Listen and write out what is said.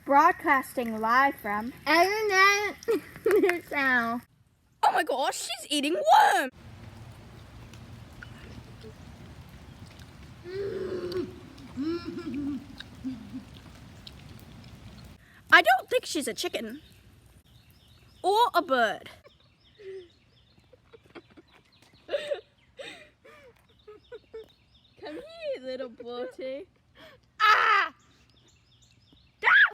Broadcasting live from Sound. Oh my gosh, she's eating worms! I don't think she's a chicken. Or a bird. Come here, little Bertie.